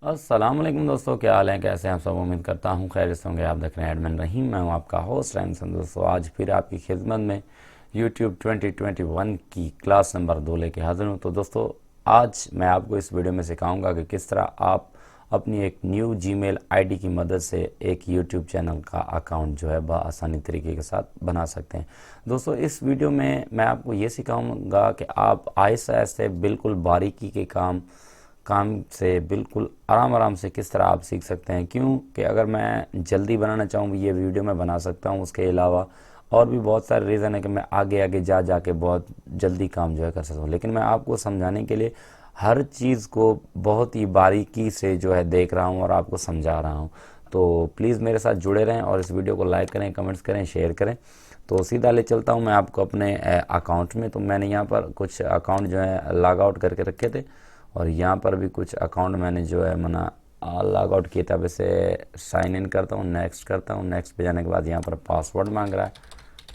अस्सलाम वालेकुम दोस्तों, क्या हाल है, कैसे हैं आप सब। उम्मीद करता हूँ खैरियत से होंगे। आप देख रहे हैं एडमिन रहीम, मैं हूँ आपका होस्ट रहीम। दोस्तों आज फिर आपकी खिदमत में YouTube 2021 की क्लास नंबर 2 लेके हाजिर हूँ। तो दोस्तों आज मैं आपको इस वीडियो में सिखाऊंगा कि किस तरह आप अपनी एक न्यू जीमेल आईडी की मदद से एक YouTube चैनल का अकाउंट जो है बआसानी तरीके के साथ बना सकते हैं। दोस्तों इस वीडियो में मैं आपको ये सिखाऊंगा कि आप आहिस्ते आहिस्ते बिल्कुल बारीकी के काम से बिल्कुल आराम आराम से किस तरह आप सीख सकते हैं। क्यों कि अगर मैं जल्दी बनाना चाहूँ ये वीडियो मैं बना सकता हूँ, उसके अलावा और भी बहुत सारे रीज़न है कि मैं आगे आगे जा के बहुत जल्दी काम जो है कर सकता हूँ। लेकिन मैं आपको समझाने के लिए हर चीज़ को बहुत ही बारीकी से जो है देख रहा हूँ और आपको समझा रहा हूँ। तो प्लीज़ मेरे साथ जुड़े रहें और इस वीडियो को लाइक करें, कमेंट्स करें, शेयर करें। तो सीधा ले चलता हूँ मैं आपको अपने अकाउंट में। तो मैंने यहाँ पर कुछ अकाउंट जो है लॉग आउट करके रखे थे और यहाँ पर भी कुछ अकाउंट मैंने जो है मना लॉग आउट किया था। अब इसे साइन इन करता हूँ, नेक्स्ट करता हूँ। नेक्स्ट पे जाने के बाद यहाँ पर पासवर्ड मांग रहा है,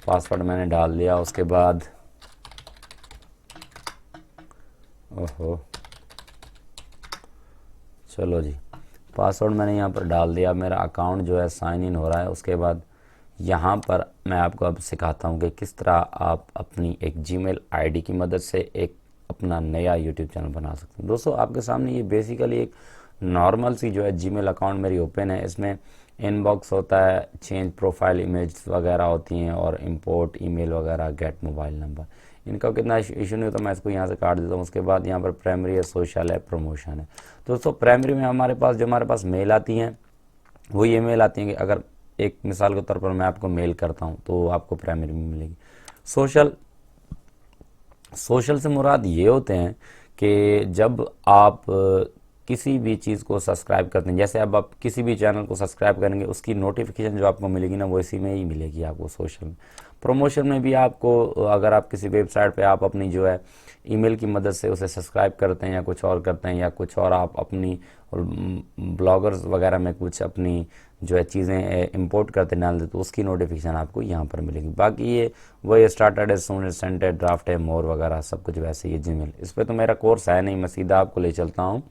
पासवर्ड मैंने डाल दिया। उसके बाद ओहो चलो जी, पासवर्ड मैंने यहाँ पर डाल दिया। मेरा अकाउंट जो है साइन इन हो रहा है। उसके बाद यहाँ पर मैं आपको अब सिखाता हूँ कि किस तरह आप अपनी एक जीमेल आईडी की मदद से एक अपना नया यूट्यूब चैनल बना सकते हैं। दोस्तों आपके सामने ये बेसिकली एक नॉर्मल सी जो है जीमेल अकाउंट मेरी ओपन है। इसमें इनबॉक्स होता है, चेंज प्रोफाइल इमेज वगैरह होती हैं और इंपोर्ट ईमेल वगैरह, गेट मोबाइल नंबर। इनका कितना इशू नहीं होता, मैं इसको यहाँ से काट देता हूँ। उसके बाद यहाँ पर प्राइमरी है, सोशल है, प्रमोशन है। दोस्तों प्राइमरी में हमारे पास मेल आती हैं, वो ये मेल आती हैं कि अगर एक मिसाल के तौर पर मैं आपको मेल करता हूँ तो आपको प्राइमरी में मिलेगी। सोशल से मुराद ये होते हैं कि जब आप किसी भी चीज़ को सब्सक्राइब करते हैं, जैसे अब आप किसी भी चैनल को सब्सक्राइब करेंगे उसकी नोटिफिकेशन जो आपको मिलेगी ना वो इसी में ही मिलेगी आपको सोशल में। प्रमोशन में भी आपको अगर आप किसी वेबसाइट पे आप अपनी जो है ईमेल की मदद से उसे सब्सक्राइब करते हैं या कुछ और करते हैं या कुछ और आप अपनी ब्लॉगर्स वगैरह में कुछ अपनी जो है चीज़ें इंपोर्ट करते डाल देते तो उसकी नोटिफिकेशन आपको यहाँ पर मिलेगी। बाकी ये वही स्टार्टेड है, सून सेंटेड, ड्राफ्ट है, मोर वगैरह सब कुछ वैसे ही जीमेल। इस पर तो मेरा कोर्स है नहीं, मैं सीधा आपको ले चलता हूँ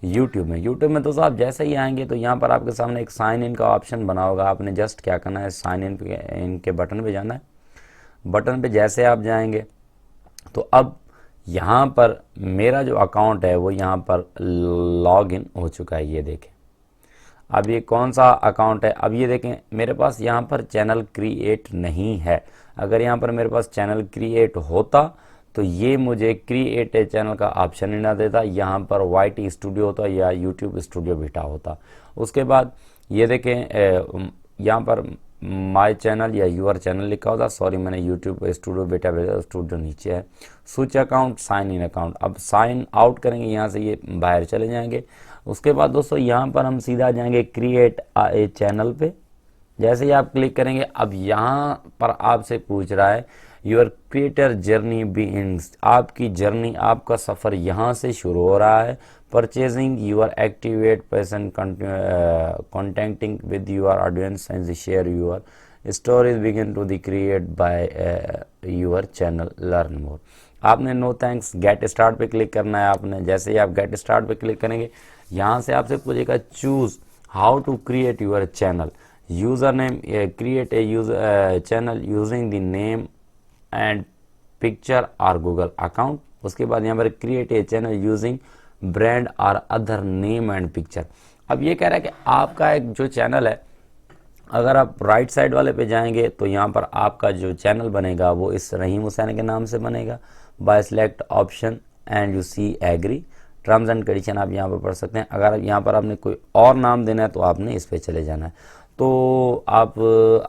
यूट्यूब में दोस्तों आप जैसे ही आएंगे तो यहाँ पर आपके सामने एक साइन इन का ऑप्शन बना होगा। आपने जस्ट क्या करना है, साइन इन के बटन पे जाना है। बटन पे जैसे आप जाएंगे तो अब यहाँ पर मेरा जो अकाउंट है वो यहाँ पर लॉग इन हो चुका है। ये देखें अब ये कौन सा अकाउंट है। अब ये देखें मेरे पास यहाँ पर चैनल क्रिएट नहीं है। अगर यहाँ पर मेरे पास चैनल क्रिएट होता तो ये मुझे क्रिएट ए चैनल का ऑप्शन ही ना देता, यहाँ पर वाईटी स्टूडियो होता या यूट्यूब स्टूडियो बिठा होता। उसके बाद ये देखें यहाँ पर माय चैनल या यूर चैनल लिखा होता। सॉरी मैंने यूट्यूब स्टूडियो बेटा भेजा, स्टूडियो नीचे है। Switch account, sign in account. अब साइन आउट करेंगे, यहाँ से ये बाहर चले जाएंगे। उसके बाद दोस्तों यहाँ पर हम सीधा जाएंगे क्रिएट ए चैनल पे। जैसे ही आप क्लिक करेंगे अब यहाँ पर आपसे पूछ रहा है योर क्रिएटर जर्नी बिगिंस। आपकी जर्नी, आपका सफ़र यहाँ से शुरू हो रहा है। Purchasing your activate person contacting with your audience and share your stories begin to the create by your channel, learn more. आपने नो थैंक्स गेट स्टार्ट पे क्लिक करना है। आपने जैसे ही आप गेट स्टार्ट पे क्लिक करेंगे यहाँ से आपसे पूछेगा choose how to create your channel, user name, create a user channel using the name and picture और गूगल अकाउंट। उसके बाद यहाँ पर create a channel using brand और अदर नेम एंड पिक्चर। अब ये कह रहा है कि आपका एक जो चैनल है, अगर आप राइट साइड वाले पे जाएंगे तो यहाँ पर आपका जो चैनल बनेगा वो इस रहीम हुसैन के नाम से बनेगा। By select option and you see agree, terms and condition आप यहाँ पर पढ़ सकते हैं। अगर यहाँ पर आपने कोई और नाम देना है तो आपने इस पे चले जाना है। तो आप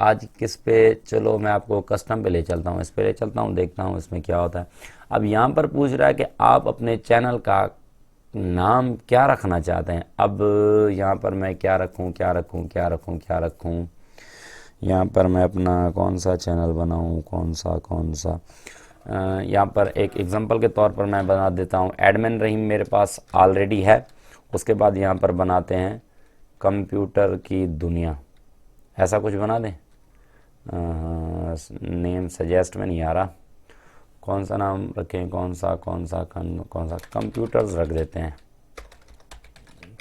आज किस पे, चलो मैं आपको कस्टम पे ले चलता हूँ, इस पे ले चलता हूँ, देखता हूँ इसमें क्या होता है। अब यहाँ पर पूछ रहा है कि आप अपने चैनल का नाम क्या रखना चाहते हैं। अब यहाँ पर मैं क्या रखूँ, यहाँ पर मैं अपना कौन सा चैनल बनाऊँ, कौन सा यहाँ पर एक एग्जांपल के तौर पर मैं बना देता हूँ एडमिन रहीम, मेरे पास ऑलरेडी है। उसके बाद यहाँ पर बनाते हैं कंप्यूटर की दुनिया, ऐसा कुछ बना दें। नेम सजेस्ट में नहीं आ रहा, कौन सा नाम रखें, कौन सा कंप्यूटर्स रख देते हैं।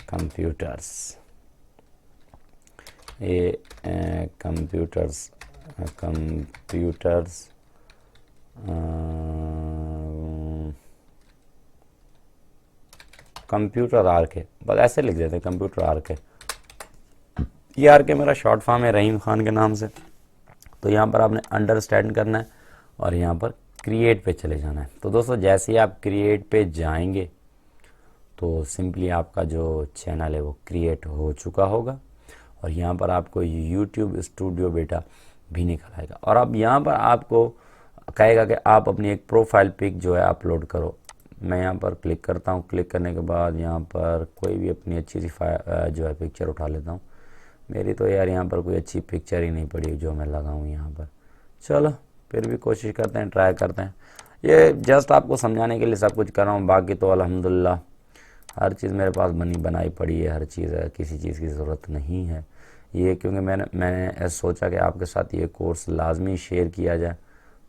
कंप्यूटर्स, ये कंप्यूटर्स कंप्यूटर आर्क है, बस ऐसे लिख देते हैं कंप्यूटर आर्क है। ये आर्क है मेरा शॉर्ट फॉर्म है रहीम खान के नाम से। तो यहाँ पर आपने अंडरस्टैंड करना है और यहाँ पर क्रिएट पे चले जाना है। तो दोस्तों जैसे ही आप क्रिएट पे जाएंगे तो सिंपली आपका जो चैनल है वो क्रिएट हो चुका होगा और यहाँ पर आपको YouTube स्टूडियो बेटा भी निकल आएगा और अब यहाँ पर आपको कहेगा कि आप अपनी एक प्रोफाइल पिक जो है अपलोड करो। मैं यहाँ पर क्लिक करता हूँ, क्लिक करने के बाद यहाँ पर कोई भी अपनी अच्छी सी जो है पिक्चर उठा लेता हूँ। मेरी तो यार यहाँ पर कोई अच्छी पिक्चर ही नहीं पड़ी जो मैं लगाऊँ यहाँ पर। चलो फिर भी कोशिश करते हैं, ट्राई करते हैं। ये जस्ट आपको समझाने के लिए सब कुछ कर रहा हूँ, बाकी तो अल्हम्दुलिल्लाह हर चीज़ मेरे पास बनी बनाई पड़ी है, हर चीज़ है, किसी चीज़ की ज़रूरत नहीं है। ये क्योंकि मैंने सोचा कि आपके साथ ये कोर्स लाजमी शेयर किया जाए,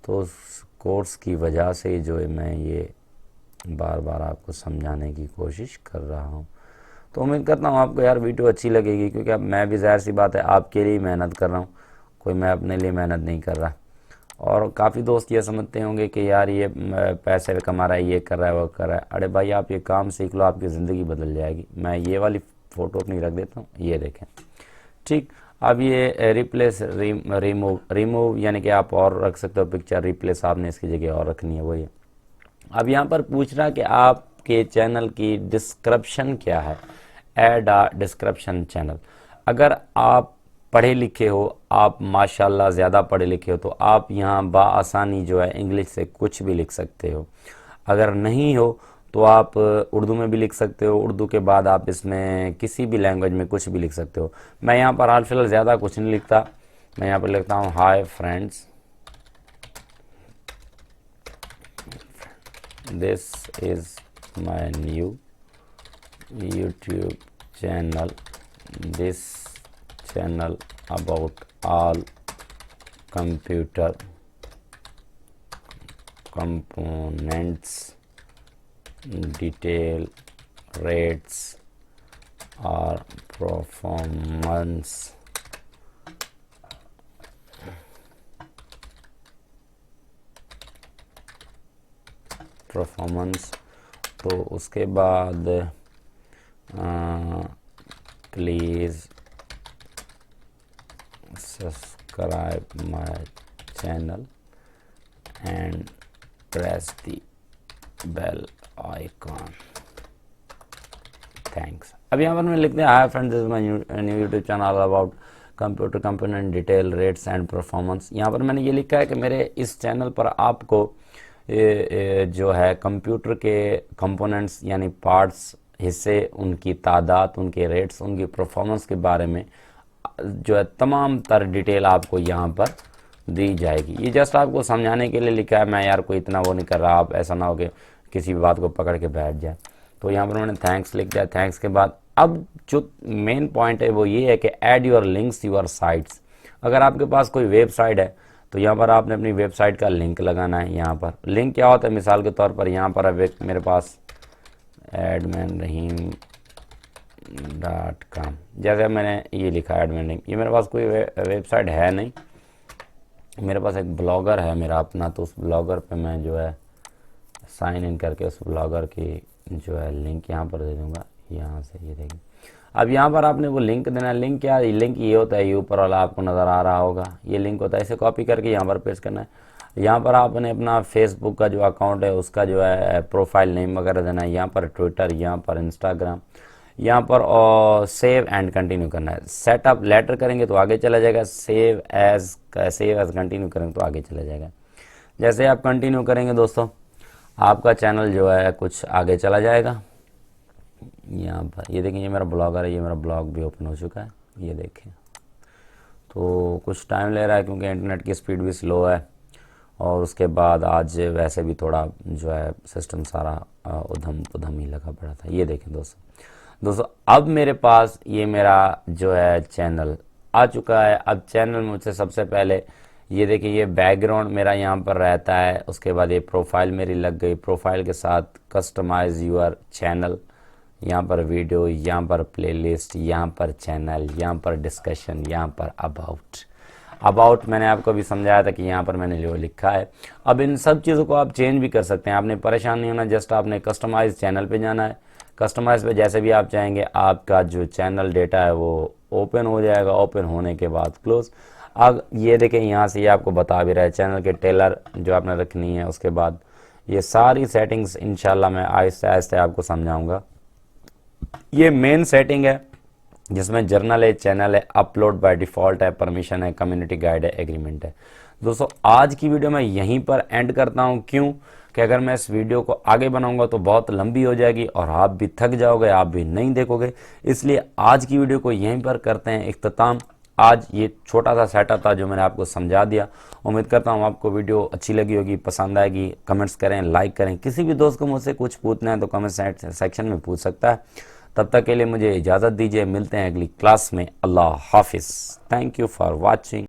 तो उस कोर्स की वजह से जो है मैं ये बार बार आपको समझाने की कोशिश कर रहा हूँ। तो उम्मीद करता हूँ आपको यार वीडियो अच्छी लगेगी, क्योंकि अब मैं भी ज़ाहिर सी बात है आपके लिए मेहनत कर रहा हूँ, कोई मैं अपने लिए मेहनत नहीं कर रहा। और काफ़ी दोस्त ये समझते होंगे कि यार ये पैसे कमा रहा है, ये कर रहा है, वो कर रहा है। अरे भाई आप ये काम सीख लो, आपकी ज़िंदगी बदल जाएगी। मैं ये वाली फ़ोटो अपनी रख देता हूँ, ये देखें। ठीक, अब ये रिप्लेस रिमूव यानी कि आप और रख सकते हो पिक्चर, रिप्लेस आपने इसकी जगह और रखनी है, वही है। अब यहाँ पर पूछ रहा कि आपके चैनल की डिस्क्रिप्शन क्या है, ऐड आ डिस्क्रिप्शन चैनल। अगर आप पढ़े लिखे हो, आप माशाल्लाह ज़्यादा पढ़े लिखे हो, तो आप यहाँ बाआसानी जो है इंग्लिश से कुछ भी लिख सकते हो। अगर नहीं हो तो आप उर्दू में भी लिख सकते हो, उर्दू के बाद आप इसमें किसी भी लैंग्वेज में कुछ भी लिख सकते हो। मैं यहाँ पर हाल फिलहाल ज़्यादा कुछ नहीं लिखता, मैं यहाँ पर लिखता हूँ hi friends, this is my new YouTube channel, this channel about all computer components, detail, rates or performance तो उसके बाद please subscribe my channel and press the bell icon. Thanks. अब यहाँ पर मैं लिखते हैं hi friends, this is my new YouTube channel about computer component, detail, rates and performance. यहाँ पर मैंने ये लिखा है कि मेरे इस चैनल पर आपको जो है कंप्यूटर के कंपोनेंट्स यानी पार्ट्स, हिस्से, उनकी तादाद, उनके रेट्स, उनकी परफॉर्मेंस के बारे में जो है तमाम तर डिटेल आपको यहाँ पर दी जाएगी। ये जस्ट आपको समझाने के लिए लिखा है, मैं यार कोई इतना वो नहीं कर रहा, आप ऐसा ना हो कि किसी भी बात को पकड़ के बैठ जाए। तो यहाँ पर मैंने थैंक्स लिख दिया। थैंक्स के बाद अब जो मेन पॉइंट है वो ये है कि add your links your sites. अगर आपके पास कोई वेबसाइट है तो यहाँ पर आपने अपनी वेबसाइट का लिंक लगाना है। यहाँ पर लिंक क्या होता है, मिसाल के तौर पर यहाँ पर अब मेरे पास adminrahim.com, जैसे मैंने ये लिखा है एडमिन लिंक। ये मेरे पास कोई वेबसाइट है नहीं, मेरे पास एक ब्लॉगर है मेरा अपना, तो उस ब्लॉगर पे मैं जो है साइन इन करके उस ब्लॉगर की जो है लिंक यहाँ पर दे दूँगा। यहाँ से ये देखिए, अब यहाँ पर आपने वो लिंक देना है। लिंक क्या है, लिंक ये होता है, ये ऊपर वाला आपको नज़र आ रहा होगा, ये लिंक होता है। इसे कॉपी करके यहाँ पर पेस्ट करना है। यहाँ पर आपने अपना फेसबुक का जो अकाउंट है उसका जो है प्रोफाइल नेम वगैरह देना है। यहाँ पर ट्विटर, यहाँ पर इंस्टाग्राम, यहाँ पर और सेव एंड कंटिन्यू करना है। सेटअप लेटर करेंगे तो आगे चला जाएगा, सेव एज कंटिन्यू करेंगे तो आगे चला जाएगा। जैसे आप कंटिन्यू करेंगे दोस्तों, आपका चैनल जो है कुछ आगे चला जाएगा। यहाँ पर ये देखें, ये मेरा ब्लॉगर है, ये मेरा ब्लॉग भी ओपन हो चुका है, ये देखें। तो कुछ टाइम ले रहा है क्योंकि इंटरनेट की स्पीड भी स्लो है, और उसके बाद आज वैसे भी थोड़ा जो है सिस्टम सारा उधम ही लगा पड़ा था। ये देखें दोस्तों अब मेरे पास ये मेरा जो है चैनल आ चुका है। अब चैनल मुझसे सबसे पहले ये देखिए, ये बैकग्राउंड मेरा यहाँ पर रहता है। उसके बाद ये प्रोफाइल मेरी लग गई, प्रोफाइल के साथ कस्टमाइज यूर चैनल, यहाँ पर वीडियो, यहाँ पर प्लेलिस्ट, यहाँ पर चैनल, यहाँ पर डिस्कशन, यहाँ पर अबाउट मैंने आपको भी समझाया था कि यहाँ पर मैंने जो लिखा है। अब इन सब चीज़ों को आप चेंज भी कर सकते हैं, आपने परेशान नहीं होना। जस्ट आपने कस्टमाइज चैनल पे जाना है, कस्टमाइज पे जैसे भी आप चाहेंगे आपका जो चैनल डेटा है वो ओपन हो जाएगा। ओपन होने के बाद क्लोज। अब ये देखें यहाँ से ये आपको बता भी रहा है चैनल के टेलर जो आपने रखनी है। उसके बाद ये सारी सेटिंग्स इंशाल्लाह मैं आहिस्ते आहिस्ते आपको समझाऊंगा। ये मेन सेटिंग है जिसमें जर्नल है, चैनल है, अपलोड बाय डिफ़ॉल्ट है, परमिशन है, कम्युनिटी गाइड है, एग्रीमेंट है। दोस्तों आज की वीडियो मैं यहीं पर एंड करता हूं। क्यों कि अगर मैं इस वीडियो को आगे बनाऊंगा तो बहुत लंबी हो जाएगी और आप भी थक जाओगे, आप भी नहीं देखोगे। इसलिए आज की वीडियो को यहीं पर करते हैं इख्तिताम। आज ये छोटा सा सेटअप था जो मैंने आपको समझा दिया। उम्मीद करता हूँ आपको वीडियो अच्छी लगी होगी, पसंद आएगी। कमेंट्स करें, लाइक करें। किसी भी दोस्त को मुझसे कुछ पूछना है तो कमेंट सेक्शन में पूछ सकता है। तब तक के लिए मुझे इजाज़त दीजिए, मिलते हैं अगली क्लास में। अल्लाह हाफिज़। Thank you for watching.